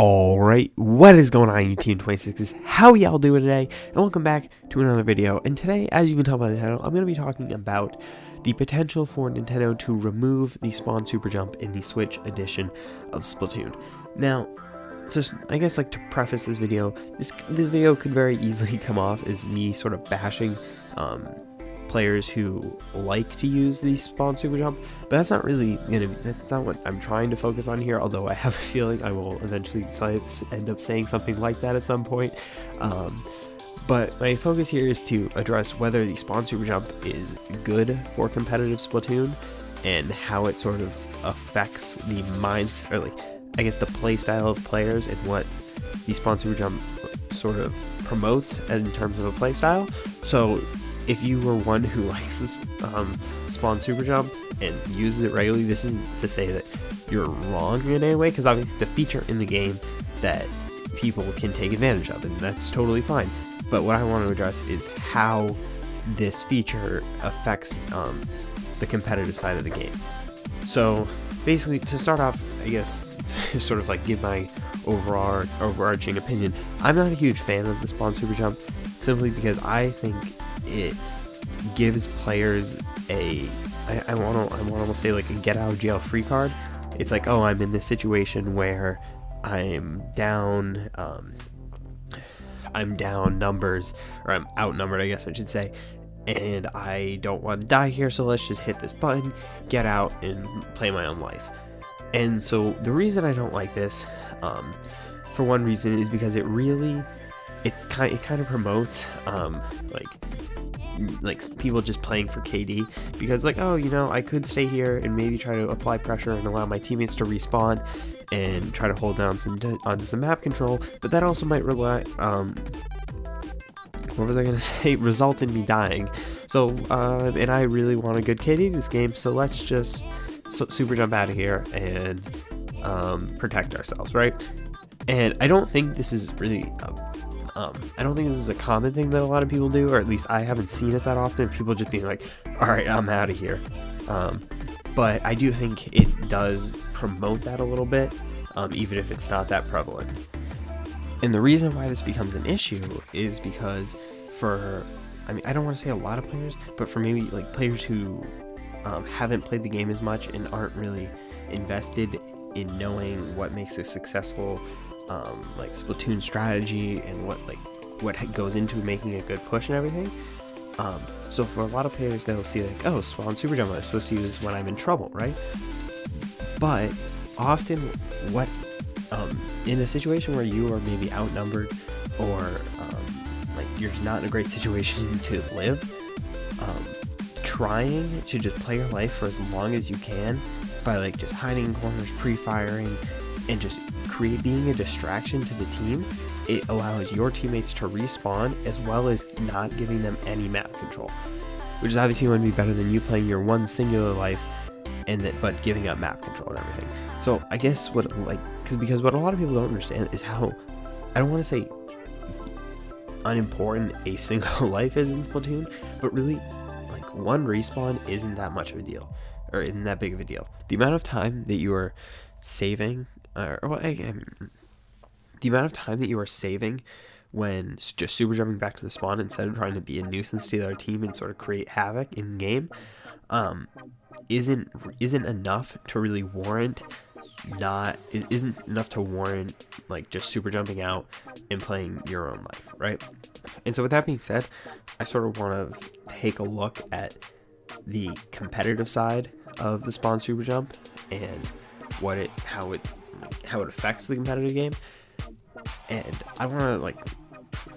Alright, what is going on, you Team 26s? How y'all doing today? And welcome back to another video. And today, as you can tell by the title, I'm going to be talking about the potential for Nintendo to remove the Spawn Super Jump in the Switch edition of Splatoon. Now, just, I guess, like, to preface this video, this video could very easily come off as me sort of bashing players who like to use the Spawn Super Jump, but that's not really that's not what I'm trying to focus on here, although I have a feeling I will eventually end up saying something like that at some point. But my focus here is to address whether the Spawn Super Jump is good for competitive Splatoon and how it sort of affects the minds, or like, I guess, the play style of players and what the Spawn Super Jump sort of promotes in terms of a play style. So if you were one who likes this Spawn Super Jump and uses it regularly, this isn't to say that you're wrong in any way, because obviously it's a feature in the game that people can take advantage of, and that's totally fine. But what I want to address is how this feature affects the competitive side of the game. So basically, to start off, I guess, sort of like give my overarching opinion, I'm not a huge fan of the Spawn Super Jump, simply because I think it gives players I want to almost say like a get out of jail free card. It's like, oh, I'm in this situation where I'm down numbers, or I'm outnumbered, I guess I should say, and I don't want to die here, so let's just hit this button, get out, and play my own life. And so the reason I don't like this, for one reason, is because it kind of promotes like people just playing for KD, because like, oh, you know, I could stay here and maybe try to apply pressure and allow my teammates to respawn and try to hold down onto some map control, but that also might result in me dying. So and I really want a good KD in this game, so let's just super jump out of here and protect ourselves, right? And I don't think this is really I don't think this is a common thing that a lot of people do, or at least I haven't seen it that often, people just being like, alright, I'm out of here. But I do think it does promote that a little bit, even if it's not that prevalent. And the reason why this becomes an issue is because I don't want to say a lot of players, but for maybe like players who haven't played the game as much and aren't really invested in knowing what makes a successful like Splatoon strategy and what goes into making a good push and everything. So for a lot of players, they'll see like, oh, Spawn Super Jump, I'm supposed to use when I'm in trouble, right? But often what in a situation where you are maybe outnumbered, or like you're just not in a great situation to live, trying to just play your life for as long as you can by like just hiding in corners, pre-firing, and just being a distraction to the team, it allows your teammates to respawn as well as not giving them any map control, which is obviously going to be better than you playing your one singular life but giving up map control and everything. So I guess because what a lot of people don't understand is how, I don't want to say unimportant a single life is in Splatoon, but really like one respawn isn't that much of a deal, or isn't that big of a deal. The amount of time that you are saving, the amount of time that you are saving when just super jumping back to the spawn instead of trying to be a nuisance to the other team and sort of create havoc in game, isn't enough to really warrant like just super jumping out and playing your own life, right? And so with that being said, I sort of want to take a look at the competitive side of the Spawn Super Jump and how it affects the competitive game. And I want to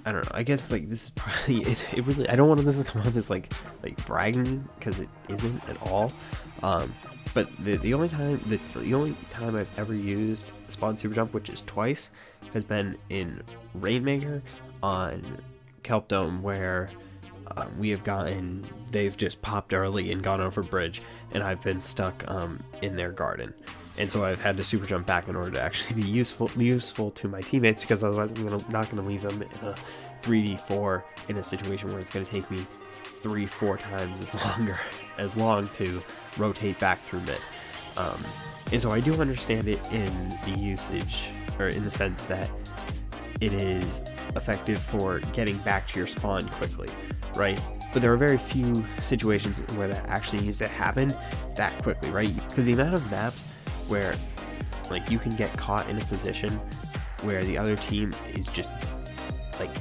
I don't know, I guess like this is probably it really, I don't want this to come off as like bragging, because it isn't at all. But the only time I've ever used Spawn Super Jump, which is twice, has been in Rainmaker on Kelp Dome, where they've just popped early and gone over bridge, and I've been stuck in their garden, and so I've had to super jump back in order to actually be useful to my teammates, because otherwise I'm not going to leave them in a 3v4 in a situation where it's going to take me 3-4 times as long to rotate back through mid. And so I do understand it in the usage or in the sense that it is effective for getting back to your spawn quickly, right? But there are very few situations where that actually needs to happen that quickly, right? Because the amount of maps where like you can get caught in a position where the other team is just like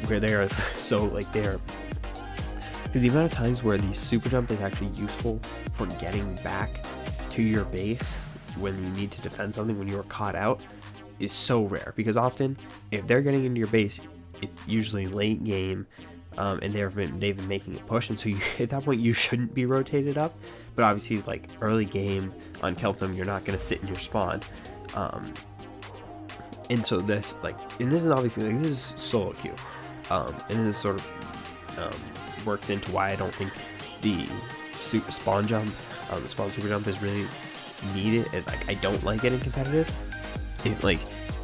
where they are so like they're, because the amount of times where the super jump is actually useful for getting back to your base when you need to defend something when you are caught out is so rare, because often if they're getting into your base, it's usually late game, and they've been making a push, and so you, at that point you shouldn't be rotated up. But obviously, like early game on Kelpnum, you're not going to sit in your spawn, and so this is obviously like this is solo queue, and this is sort of works into why I don't think the super spawn jump, the spawn super jump is really needed, and like I don't like it in competitive.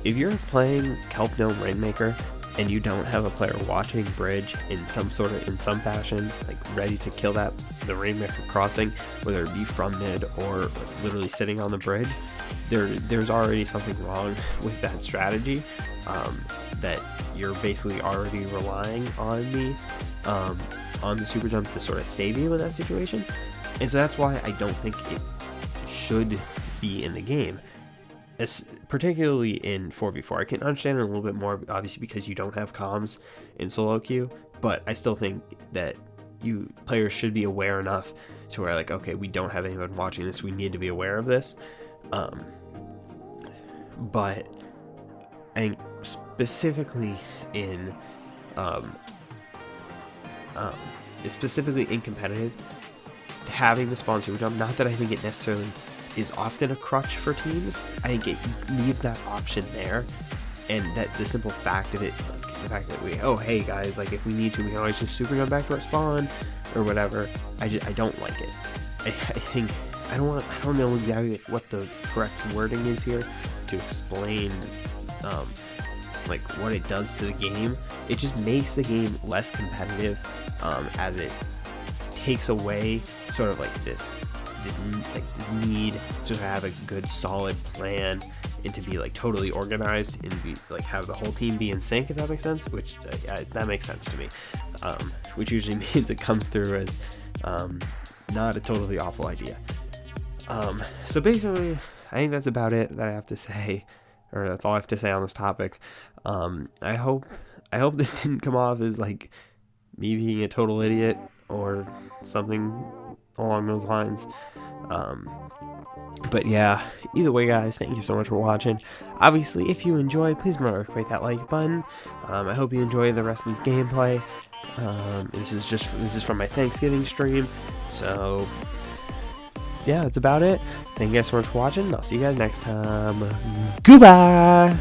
If you're playing Kelp Gnome Rainmaker and you don't have a player watching bridge in some fashion, like ready to kill the Rainmaker crossing, whether it be from mid or literally sitting on the bridge, there's already something wrong with that strategy, that you're basically already relying on the super jump to sort of save you in that situation. And so that's why I don't think it should be in the game, particularly in 4v4. I can understand it a little bit more, obviously, because you don't have comms in solo queue, but I still think that players should be aware enough to where, like, okay, we don't have anyone watching this, we need to be aware of this. But I think specifically in competitive, having the spawn super jump, not that I think it necessarily is often a crutch for teams, I think it leaves that option there, and that the simple fact of it, like the fact that hey guys, like if we need to, we can always just super jump back to our spawn or whatever. I don't like it. I think I don't know exactly what the correct wording is here to explain like what it does to the game. It just makes the game less competitive, as it takes away sort of like this need to have a good solid plan and to be like totally organized and be like have the whole team be in sync, if that makes sense, which that makes sense to me, which usually means it comes through as not a totally awful idea. So basically I think that's about it that I have to say, or that's all I have to say on this topic. I hope this didn't come off as like me being a total idiot or something along those lines. But yeah, either way guys, thank you so much for watching. Obviously, if you enjoy, please remember to click that like button. I hope you enjoy the rest of this gameplay. This is from my Thanksgiving stream, so yeah, that's about it. Thank you guys so much for watching, and I'll see you guys next time. Goodbye.